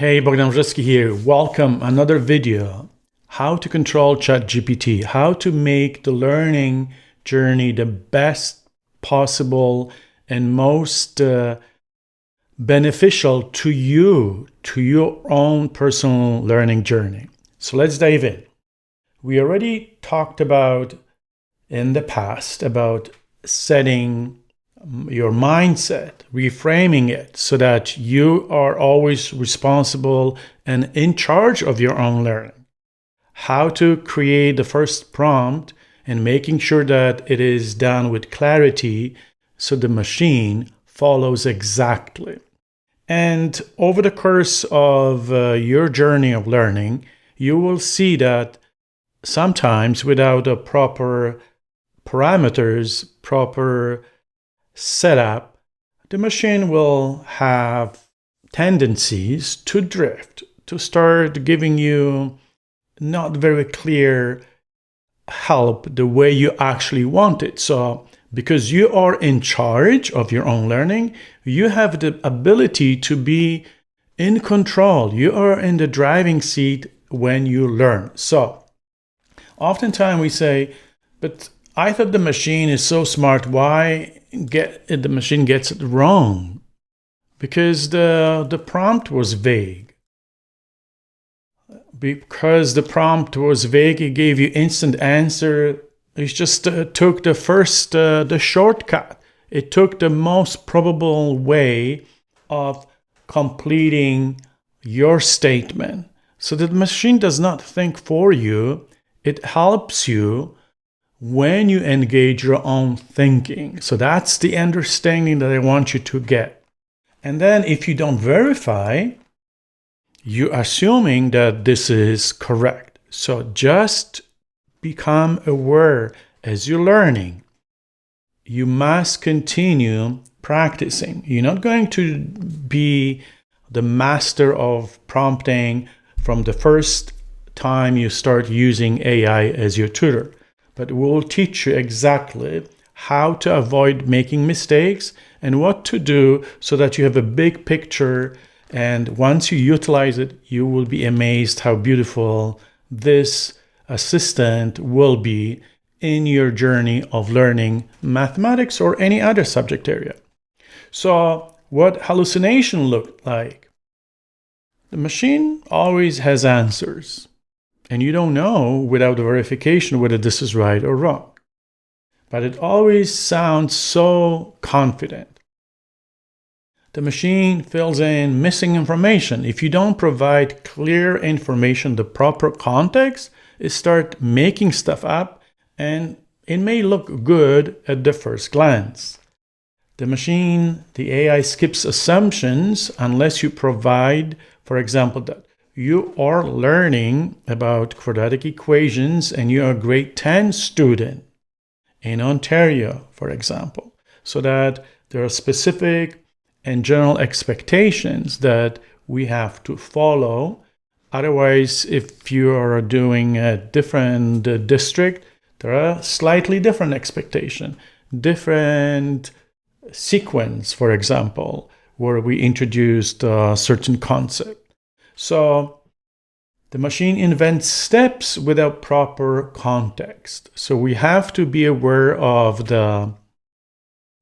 Hey, Bogdan here. Welcome another video. How to control ChatGPT, how to make the learning journey the best possible and most beneficial to you, to your own personal learning journey. So let's dive in. We already talked about in the past about setting your mindset, reframing it so that you are always responsible and in charge of your own learning. How to create the first prompt and making sure that it is done with clarity so the machine follows exactly. And over the course of your journey of learning, you will see that sometimes without a proper parameters, proper setup, the machine will have tendencies to drift, to start giving you not very clear help the way you actually want it. So because you are in charge of your own learning, you have the ability to be in control. You are in the driving seat when you learn. So oftentimes we say, but I thought the machine is so smart. Why the machine gets it wrong? Because the prompt was vague. Because the prompt was vague, it gave you instant answer. It just took the shortcut. It took the most probable way of completing your statement. So that the machine does not think for you. It helps you when you engage your own thinking. So that's the understanding that I want you to get. And then if you don't verify, you're assuming that this is correct. So just become aware as you're learning. You must continue practicing. You're not going to be the master of prompting from the first time you start using AI as your tutor. But we'll teach you exactly how to avoid making mistakes and what to do so that you have a big picture. And once you utilize it, you will be amazed how beautiful this assistant will be in your journey of learning mathematics or any other subject area. So what hallucination looked like? The machine always has answers. And you don't know without verification whether this is right or wrong. But it always sounds so confident. The machine fills in missing information. If you don't provide clear information, the proper context, it starts making stuff up and it may look good at the first glance. The machine, the AI skips assumptions unless you provide, for example, that you are learning about quadratic equations and you're a grade 10 student in Ontario, for example, so that there are specific and general expectations that we have to follow. Otherwise, if you are doing a different district, there are slightly different expectations, different sequence, for example, where we introduced a certain concept. So the machine invents steps without proper context. So we have to be aware of the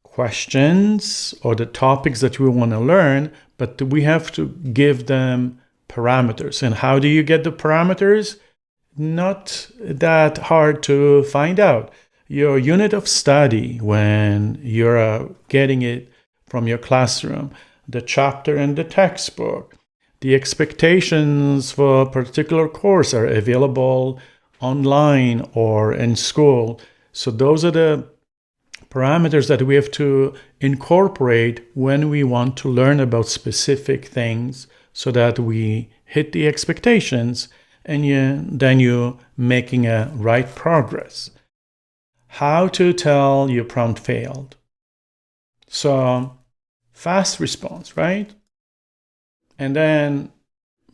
questions or the topics that we want to learn, but we have to give them parameters. And how do you get the parameters? Not that hard to find out. Your unit of study, when you're getting it from your classroom, the chapter in the textbook, the expectations for a particular course are available online or in school. So those are the parameters that we have to incorporate when we want to learn about specific things so that we hit the expectations and then you're making a right progress. How to tell your prompt failed. So fast response, right? And then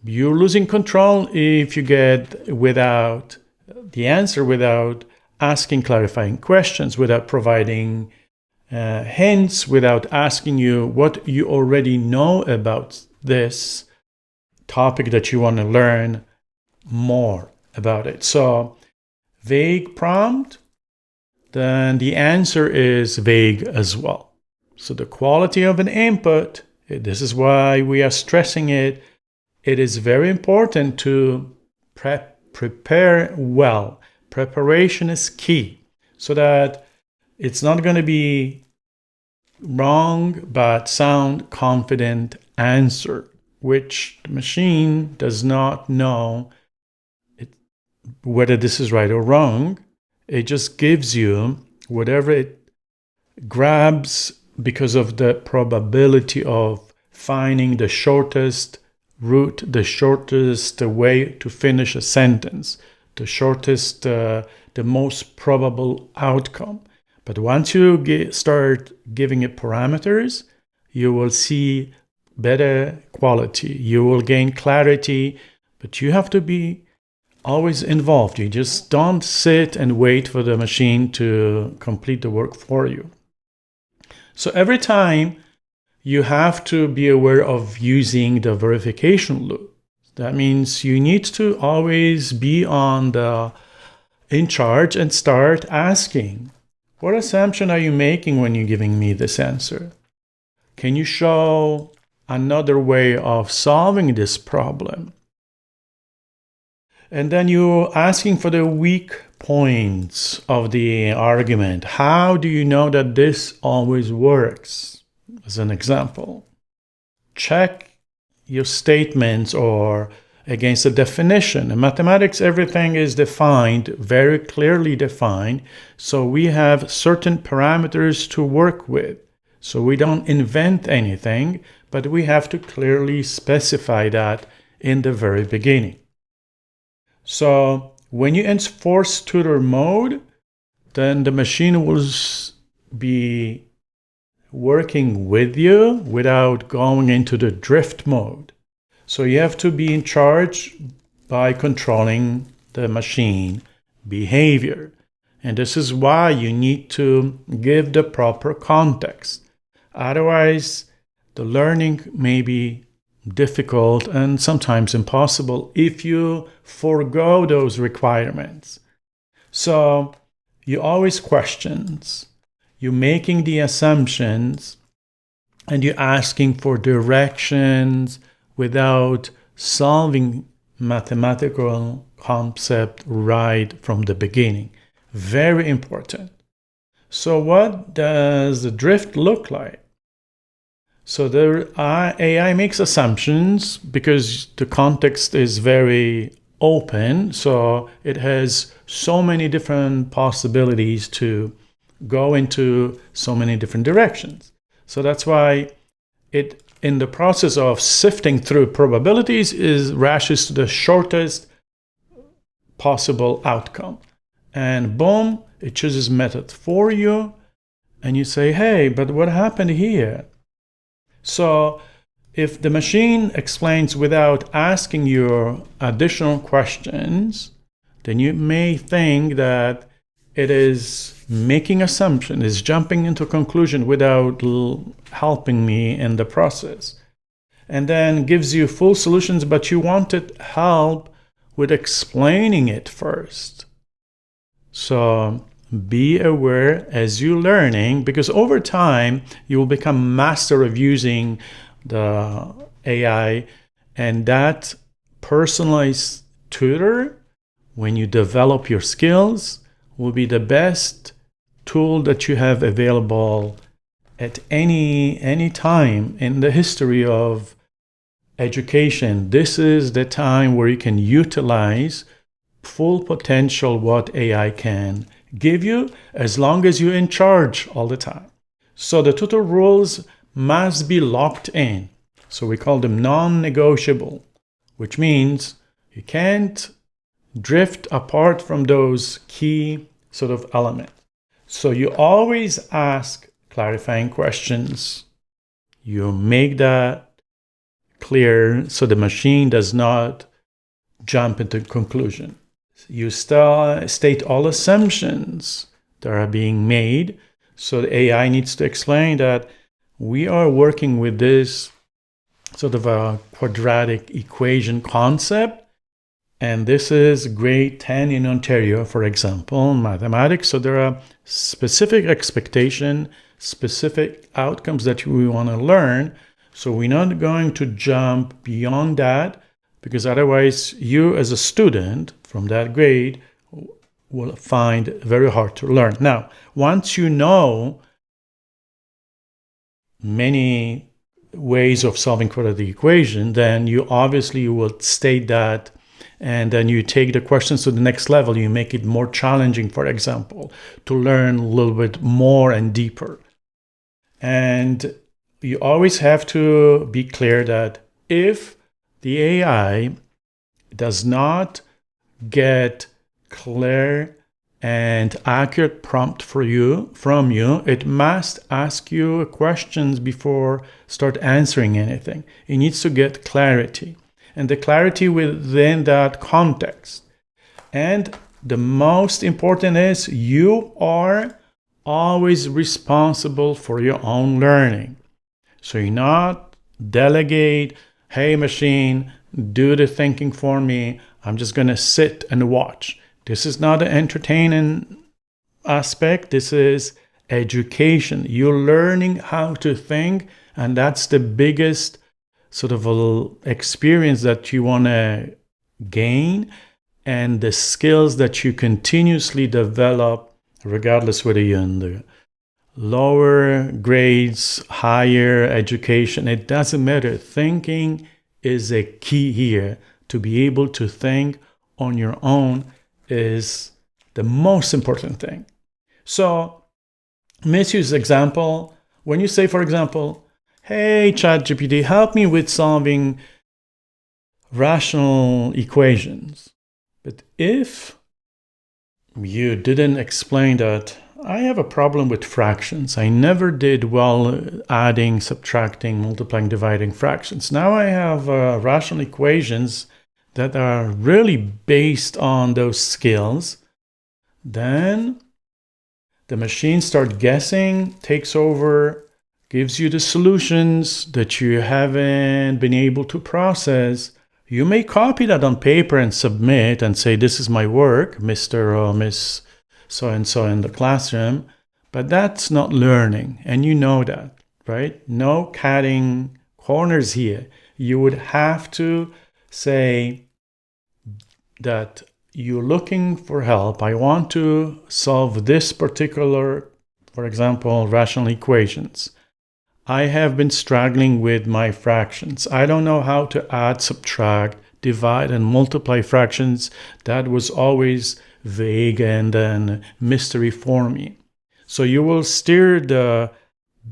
you're losing control if you get without the answer, without asking clarifying questions, without providing hints, without asking you what you already know about this topic that you want to learn more about it. So vague prompt, then the answer is vague as well. So the quality of an input, this is why we are stressing it. It is very important to prepare well. Preparation is key so that it's not going to be wrong but sound confident answer, which the machine does not know whether this is right or wrong. It just gives you whatever it grabs because of the probability of finding the shortest route, the shortest way to finish a sentence, the shortest, the most probable outcome. But once you start giving it parameters, you will see better quality. You will gain clarity, but you have to be always involved. You just don't sit and wait for the machine to complete the work for you. So every time you have to be aware of using the verification loop. That means you need to always be in charge and start asking, what assumption are you making when you're giving me this answer? Can you show another way of solving this problem? And then you're asking for the weak points of the argument. How do you know that this always works? As an example, check your statements or against the definition. In mathematics, everything is defined, very clearly defined. So we have certain parameters to work with. So we don't invent anything, but we have to clearly specify that in the very beginning. So when you enforce tutor mode, then the machine will be working with you without going into the drift mode. So you have to be in charge by controlling the machine behavior. And this is why you need to give the proper context. Otherwise, the learning may be difficult and sometimes impossible if you forego those requirements. So you always questions. You're making the assumptions and you're asking for directions without solving mathematical concept right from the beginning. Very important. So what does the drift look like? So the AI makes assumptions because the context is very open. So it has so many different possibilities to go into so many different directions. So that's why it, in the process of sifting through probabilities, rushes to the shortest possible outcome. And boom, it chooses method for you. And you say, hey, but what happened here? So if the machine explains without asking you additional questions, then you may think that it is making assumption, is jumping into conclusion without helping me in the process. And then gives you full solutions, but you wanted help with explaining it first. So be aware as you're learning, because over time you will become master of using the AI, and that personalized tutor, when you develop your skills, will be the best tool that you have available at any time in the history of education. This is the time where you can utilize full potential what AI can give you, as long as you're in charge all the time. So the tutor rules must be locked in. So we call them non-negotiable, which means you can't drift apart from those key sort of elements. So you always ask clarifying questions. You make that clear so the machine does not jump into conclusion. You still state all assumptions that are being made. So the AI needs to explain that we are working with this sort of a quadratic equation concept. And this is grade 10 in Ontario, for example, mathematics. So there are specific expectation, specific outcomes that we want to learn. So we're not going to jump beyond that, because otherwise you as a student from that grade will find it very hard to learn. Now, once you know many ways of solving quadratic equation, then you obviously will state that, and then you take the questions to the next level. You make it more challenging, for example, to learn a little bit more and deeper. And you always have to be clear that if the AI does not get clear and accurate prompt from you, it must ask you questions before start answering anything. It needs to get clarity, and the clarity within that context. And the most important is you are always responsible for your own learning. So you not delegate, hey machine, do the thinking for me. I'm just going to sit and watch. This is not an entertaining aspect. This is education. You're learning how to think, and that's the biggest sort of experience that you want to gain, and the skills that you continuously develop, regardless whether you're in the lower grades, higher education. It doesn't matter. Thinking is a key here. To be able to think on your own is the most important thing. So misuse example. When you say, for example, hey, ChatGPT, help me with solving rational equations. But if you didn't explain that, I have a problem with fractions. I never did well adding, subtracting, multiplying, dividing fractions. Now I have rational equations that are really based on those skills. Then the machine starts guessing, takes over, gives you the solutions that you haven't been able to process. You may copy that on paper and submit and say, this is my work, Mr. or Miss so-and-so in the classroom, but that's not learning, and you know that, right? No cutting corners here. You would have to say that you're looking for help. I want to solve this particular, for example, rational equations. I have been struggling with my fractions. I don't know how to add, subtract, divide, and multiply fractions. That was always vague and then mystery for me. So you will steer the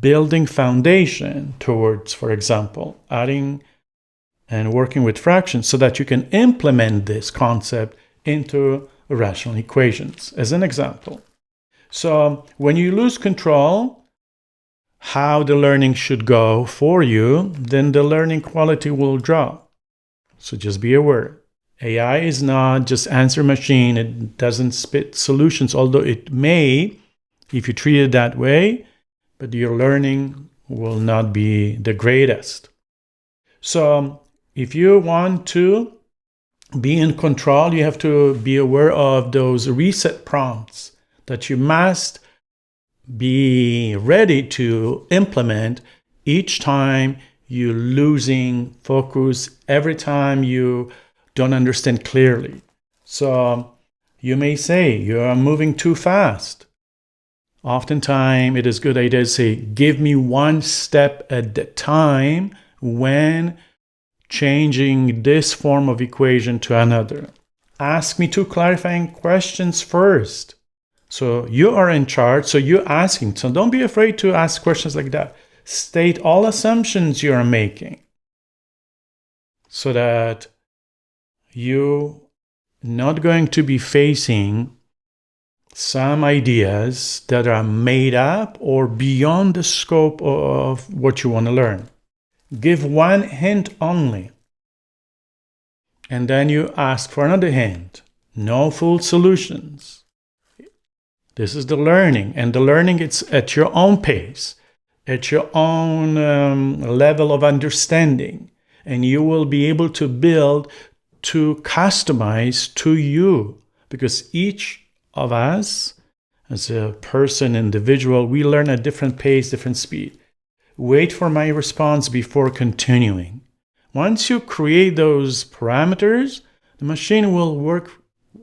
building foundation towards, for example, adding and working with fractions so that you can implement this concept into rational equations, as an example. So when you lose control how the learning should go for you, then the learning quality will drop. So just be aware. AI is not just answer machine. It doesn't spit solutions, although it may if you treat it that way, but your learning will not be the greatest. So if you want to be in control, you have to be aware of those reset prompts that you must be ready to implement each time you're losing focus, every time you don't understand clearly. So you may say you are moving too fast. Oftentimes it is a good idea to say, give me one step at a time when changing this form of equation to another. Ask me two clarifying questions first. So you are in charge, so you're asking. So don't be afraid to ask questions like that. State all assumptions you are making so that you're not going to be facing some ideas that are made up or beyond the scope of what you want to learn. Give one hint only. And then you ask for another hint. No full solutions. This is the learning. And the learning, it's at your own pace, at your own level of understanding. and you will be able to build to customize to you, because each of us as a person, individual, we learn at different pace, different speed. Wait for my response before continuing. Once you create those parameters, the machine will work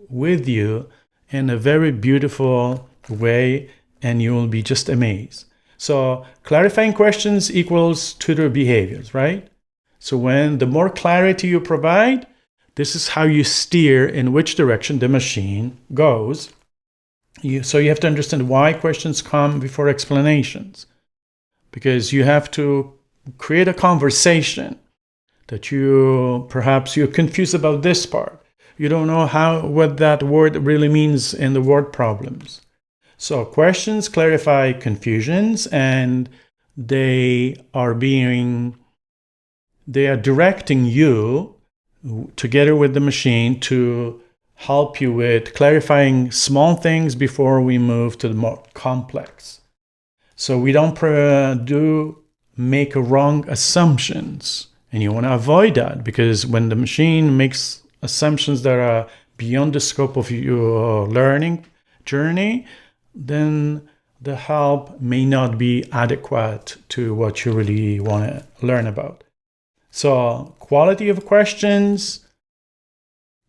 with you in a very beautiful way, and you will be just amazed. So clarifying questions equals tutor behaviors, right? So when the more clarity you provide, this is how you steer in which direction the machine goes. So you have to understand why questions come before explanations, because you have to create a conversation that perhaps you're confused about this part. You don't know what that word really means in the word problems. So questions clarify confusions, and they are directing you together with the machine to help you with clarifying small things before we move to the more complex. So we don't make wrong assumptions, and you want to avoid that, because when the machine makes assumptions that are beyond the scope of your learning journey, then the help may not be adequate to what you really want to learn about. So quality of questions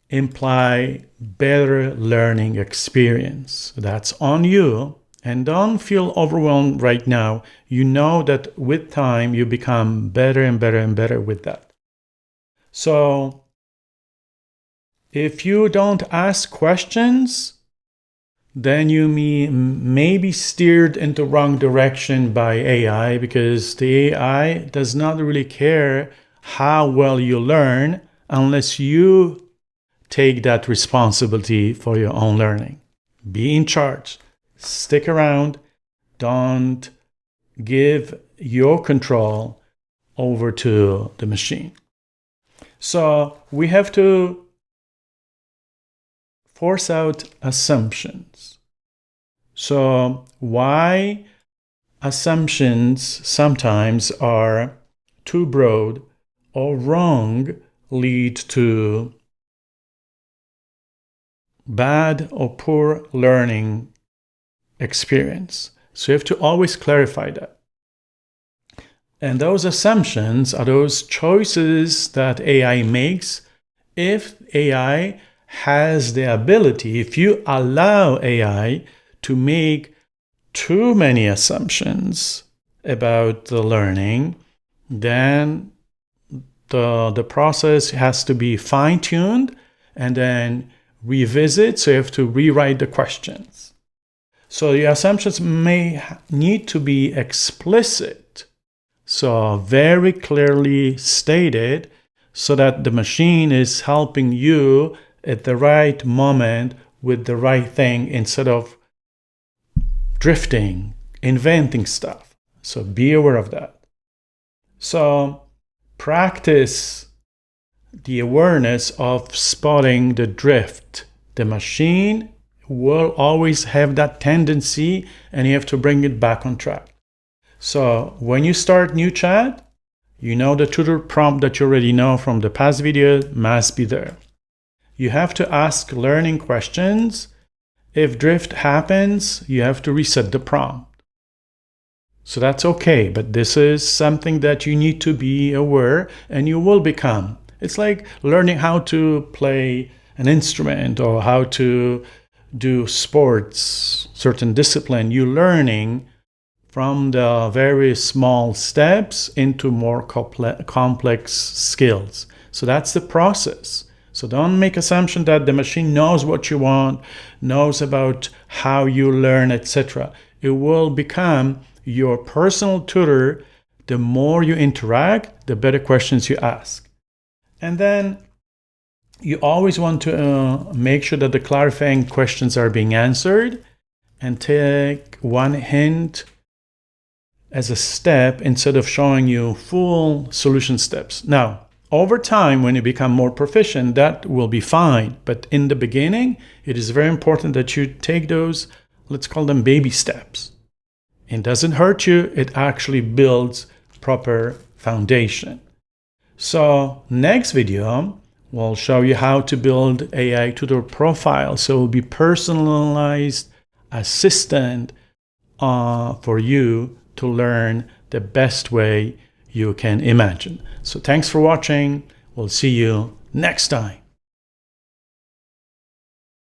imply better learning experience. That's on you. And don't feel overwhelmed right now. You know that with time, you become better and better and better with that. So if you don't ask questions, then you may be steered into the wrong direction by AI, because the AI does not really care how well you learn unless you take that responsibility for your own learning. Be in charge. Stick around. Don't give your control over to the machine. So we have to force out assumptions. So why assumptions sometimes are too broad or wrong lead to bad or poor learning experience. So you have to always clarify that. And those assumptions are those choices that AI makes. If AI has the ability, if you allow AI to make too many assumptions about the learning, then the process has to be fine-tuned and then revisit. So you have to rewrite the questions. So the assumptions may need to be explicit, so very clearly stated, so that the machine is helping you at the right moment with the right thing, instead of drifting, inventing stuff. So be aware of that. So practice the awareness of spotting the drift. The machine will always have that tendency, and you have to bring it back on track. So when you start new chat, you know the tutor prompt that you already know from the past video must be there. You have to ask learning questions. If drift happens, you have to reset the prompt. So that's okay, but this is something that you need to be aware, and you will become. It's like learning how to play an instrument or how to do sports, certain discipline. You're learning from the very small steps into more complex skills. So that's the process. So don't make assumption that the machine knows what you want, knows about how you learn, etc. It will become your personal tutor. The more you interact, the better questions you ask. And then you always want to make sure that the clarifying questions are being answered, and take one hint as a step instead of showing you full solution steps. Now, over time, when you become more proficient, that will be fine. But in the beginning, it is very important that you take those, let's call them baby steps. It doesn't hurt you. It actually builds proper foundation. So next video, we'll show you how to build AI tutor profile. So it will be personalized assistant for you to learn the best way you can imagine. So thanks for watching. We'll see you next time.